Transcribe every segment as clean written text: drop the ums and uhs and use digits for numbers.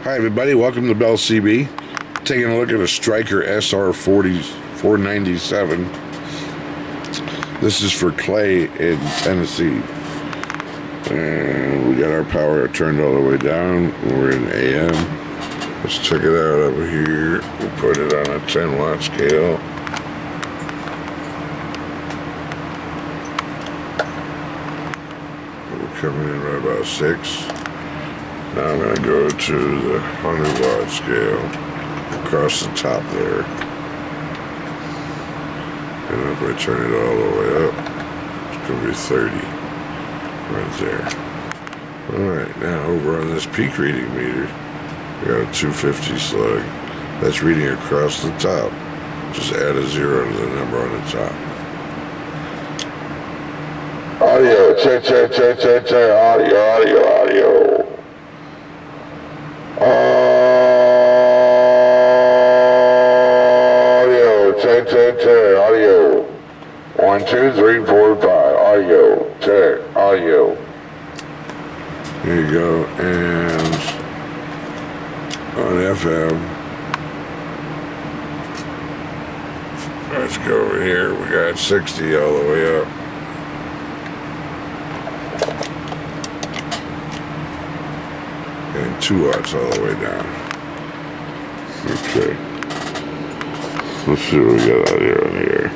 Hi everybody, welcome to Bell CB. Taking a look at a Stryker SR40 497. This is for Clay in Tennessee. And we got our power turned all the way down. We're in AM. Let's check it out over here. We'll put it on a 10-watt scale. We're coming in right about 6. Now I'm going to go to the 100-watt scale across the top there. And if I turn it all the way up, it's going to be 30 right there. Alright, now over on this peak reading meter, we got a 250 slug. That's reading across the top. Just add a 0 to the number on the top. Audio, check, audio. Audio. 1, 2, 3, 4, 5. Audio. Check. Audio. Here you go. And on FM, let's go over here. We got 60 all the way up. And 2 watts all the way down. Okay. Let's see what we got out here on the air.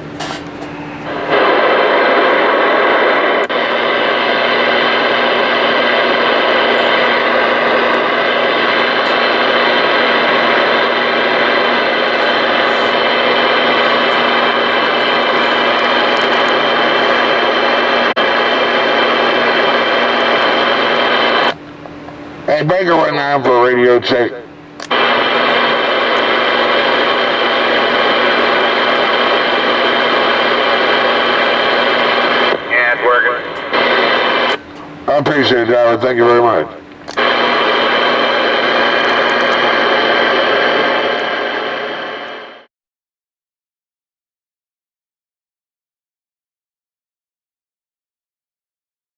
Hey, Baker went down for radio check. I appreciate it, driver. Thank you very much.